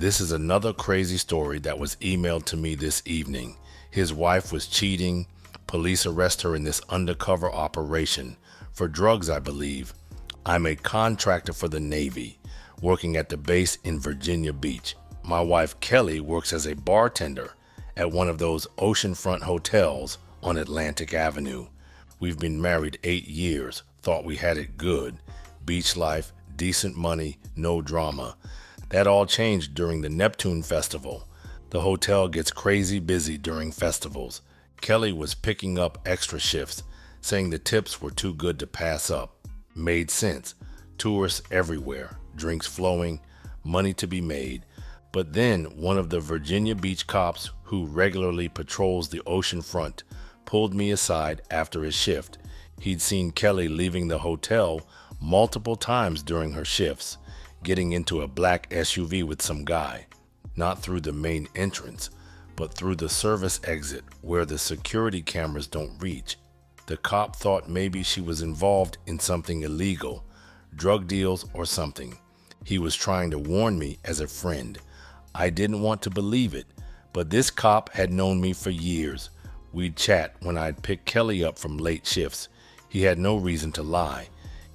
This is another crazy story that was emailed to me this evening. His wife was cheating. Police arrest her in this undercover operation for drugs, I believe. I'm a contractor for the Navy, working at the base in Virginia Beach. My wife Kelly works as a bartender at one of those oceanfront hotels on Atlantic Avenue. We've been married 8 years, thought we had it good. Beach life, decent money, no drama. That all changed during the Neptune Festival. The hotel gets crazy busy during festivals. Kelly was picking up extra shifts, saying the tips were too good to pass up. Made sense. Tourists everywhere, drinks flowing, money to be made. But then one of the Virginia Beach cops who regularly patrols the ocean front pulled me aside after his shift. He'd seen Kelly leaving the hotel multiple times during her shifts, getting into a black SUV with some guy, not through the main entrance, but through the service exit where the security cameras don't reach. The cop thought maybe she was involved in something illegal, drug deals or something. He was trying to warn me as a friend. I didn't want to believe it, but this cop had known me for years. We'd chat when I'd pick Kelly up from late shifts. He had no reason to lie.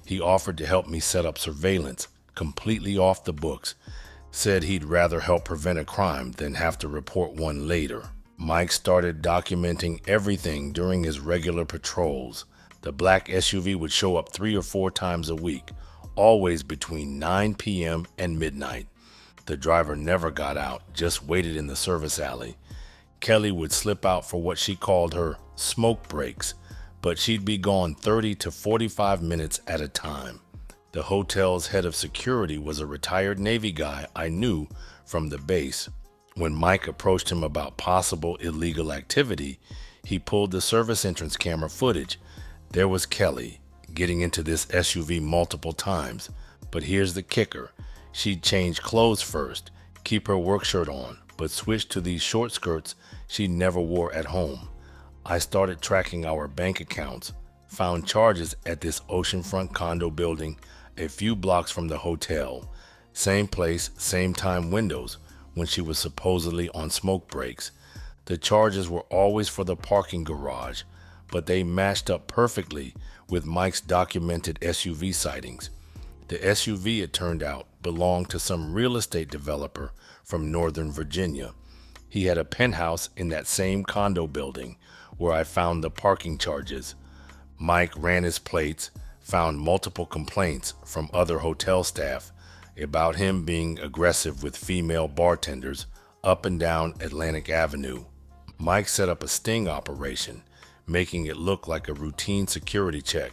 He offered to help me set up surveillance, completely off the books. Said he'd rather help prevent a crime than have to report one later. Mike started documenting everything during his regular patrols. The black SUV would show up 3 or 4 times a week, always between 9 p.m. and midnight. The driver never got out, just waited in the service alley. Kelly would slip out for what she called her smoke breaks, but she'd be gone 30 to 45 minutes at a time. The hotel's head of security was a retired Navy guy I knew from the base. When Mike approached him about possible illegal activity, he pulled the service entrance camera footage. There was Kelly getting into this SUV multiple times. But here's the kicker. She'd change clothes first, keep her work shirt on, but switch to these short skirts she never wore at home. I started tracking our bank accounts, found charges at this oceanfront condo building a few blocks from the hotel. Same place, same time windows when she was supposedly on smoke breaks. The charges were always for the parking garage, but they matched up perfectly with Mike's documented SUV sightings. The SUV, it turned out, belonged to some real estate developer from Northern Virginia. He had a penthouse in that same condo building where I found the parking charges. Mike ran his plates, found multiple complaints from other hotel staff about him being aggressive with female bartenders up and down Atlantic Avenue. Mike set up a sting operation, making it look like a routine security check.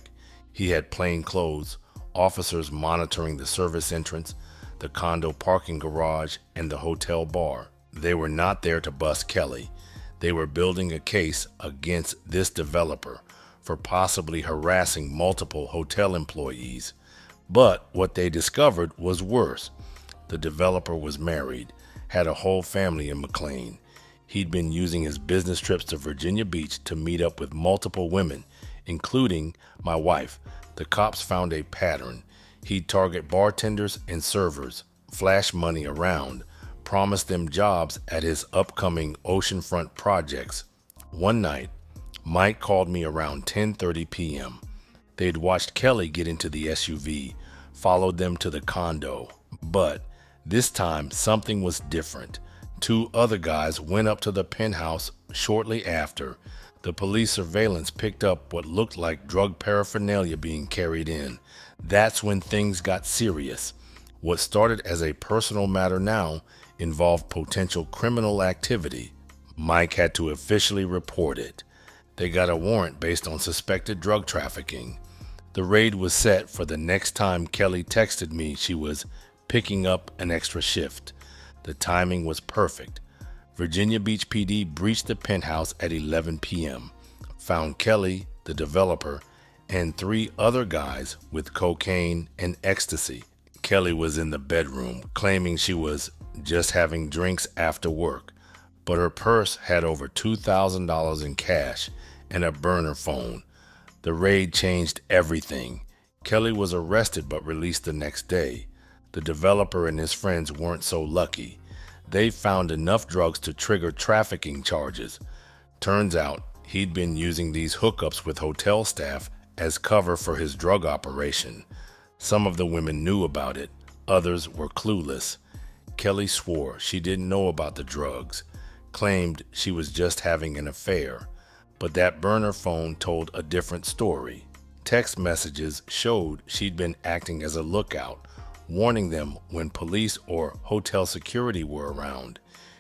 He had plain clothes, officers monitoring the service entrance, the condo parking garage, and the hotel bar. They were not there to bust Kelly. They were building a case against this developer for possibly harassing multiple hotel employees. But what they discovered was worse. The developer was married, had a whole family in McLean. He'd been using his business trips to Virginia Beach to meet up with multiple women, including my wife. The cops found a pattern. He'd target bartenders and servers, flash money around, promise them jobs at his upcoming oceanfront projects. One night, Mike called me around 10:30 p.m. They'd watched Kelly get into the SUV, followed them to the condo. But this time, something was different. 2 other guys went up to the penthouse shortly after. The police surveillance picked up what looked like drug paraphernalia being carried in. That's when things got serious. What started as a personal matter now involved potential criminal activity. Mike had to officially report it. They got a warrant based on suspected drug trafficking. The raid was set for the next time Kelly texted me she was picking up an extra shift. The timing was perfect. Virginia Beach PD breached the penthouse at 11 p.m., found Kelly, the developer, and 3 other guys with cocaine and ecstasy. Kelly was in the bedroom, claiming she was just having drinks after work, but her purse had over $2,000 in cash and a burner phone. The raid changed everything. Kelly was arrested but released the next day. The developer and his friends weren't so lucky. They found enough drugs to trigger trafficking charges. Turns out he'd been using these hookups with hotel staff as cover for his drug operation. Some of the women knew about it, others were clueless. Kelly swore she didn't know about the drugs, claimed she was just having an affair, but that burner phone told a different story. Text messages showed she'd been acting as a lookout, warning them when police or hotel security were around.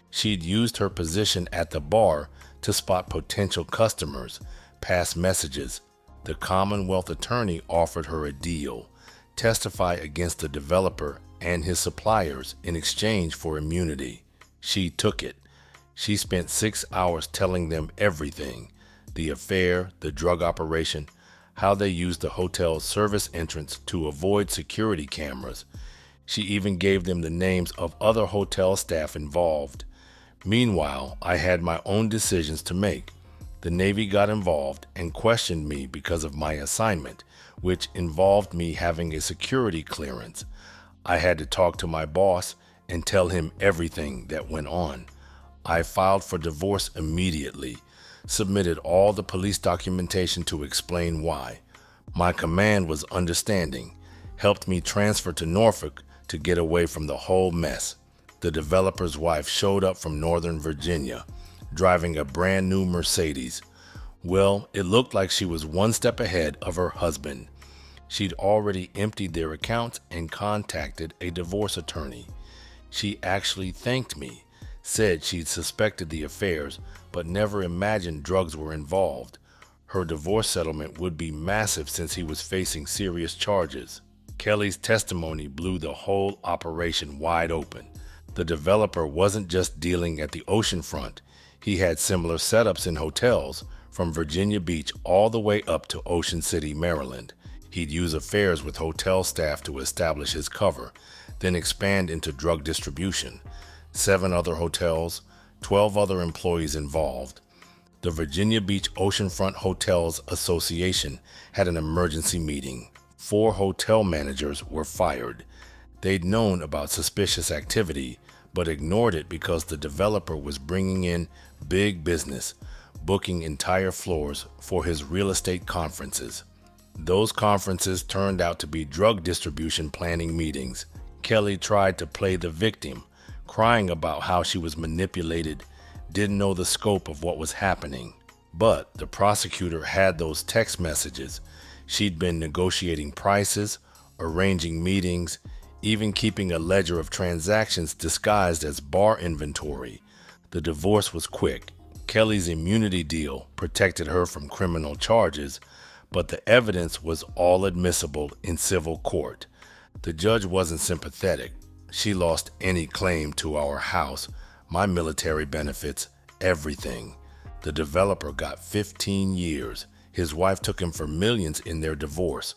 She'd used her position at the bar to spot potential customers, pass messages. The Commonwealth attorney offered her a deal: testify against the developer and his suppliers in exchange for immunity. She took it. She spent 6 hours telling them everything: the affair, the drug operation, how they used the hotel's service entrance to avoid security cameras. She even gave them the names of other hotel staff involved. Meanwhile, I had my own decisions to make. The Navy got involved and questioned me because of my assignment, which involved me having a security clearance. I had to talk to my boss and tell him everything that went on. I filed for divorce immediately, submitted all the police documentation to explain why. My command was understanding, helped me transfer to Norfolk to get away from the whole mess. The developer's wife showed up from Northern Virginia, driving a brand new Mercedes. Well, it looked like she was one step ahead of her husband. She'd already emptied their accounts and contacted a divorce attorney. She actually thanked me, said she'd suspected the affairs, but never imagined drugs were involved. Her divorce settlement would be massive since he was facing serious charges. Kelly's testimony blew the whole operation wide open. The developer wasn't just dealing at the oceanfront. He had similar setups in hotels, from Virginia Beach all the way up to Ocean City, Maryland. He'd use affairs with hotel staff to establish his cover, then expand into drug distribution. 7 other hotels, 12 other employees involved. The Virginia Beach Oceanfront Hotels Association had an emergency meeting. 4 hotel managers were fired. They'd known about suspicious activity, but ignored it because the developer was bringing in big business, booking entire floors for his real estate conferences. Those conferences turned out to be drug distribution planning meetings. Kelly tried to play the victim, crying about how she was manipulated, didn't know the scope of what was happening. But the prosecutor had those text messages. She'd been negotiating prices, arranging meetings, even keeping a ledger of transactions disguised as bar inventory. The divorce was quick. Kelly's immunity deal protected her from criminal charges, but the evidence was all admissible in civil court. The judge wasn't sympathetic. She lost any claim to our house, my military benefits, everything. The developer got 15 years. His wife took him for millions in their divorce.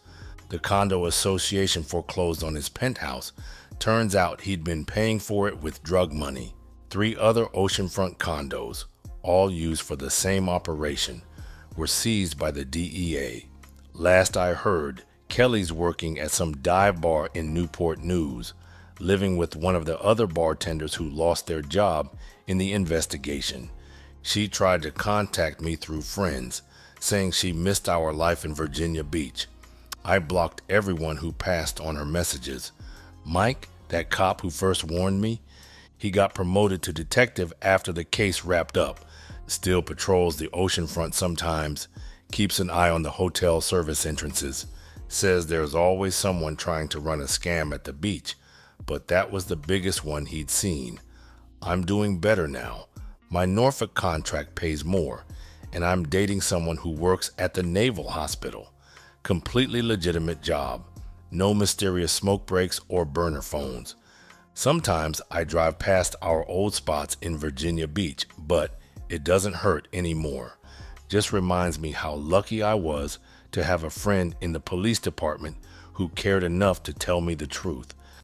The condo association foreclosed on his penthouse. Turns out he'd been paying for it with drug money. 3 other oceanfront condos, all used for the same operation, were seized by the DEA. Last I heard, Kelly's working at some dive bar in Newport News, living with one of the other bartenders who lost their job in the investigation. She tried to contact me through friends, saying she missed our life in Virginia Beach. I blocked everyone who passed on her messages. Mike, that cop who first warned me, he got promoted to detective after the case wrapped up. Still patrols the oceanfront sometimes, keeps an eye on the hotel service entrances, says there's always someone trying to run a scam at the beach, but that was the biggest one he'd seen. I'm doing better now. My Norfolk contract pays more, and I'm dating someone who works at the Naval Hospital. Completely legitimate job. No mysterious smoke breaks or burner phones. Sometimes I drive past our old spots in Virginia Beach, but it doesn't hurt anymore. Just reminds me how lucky I was to have a friend in the police department who cared enough to tell me the truth.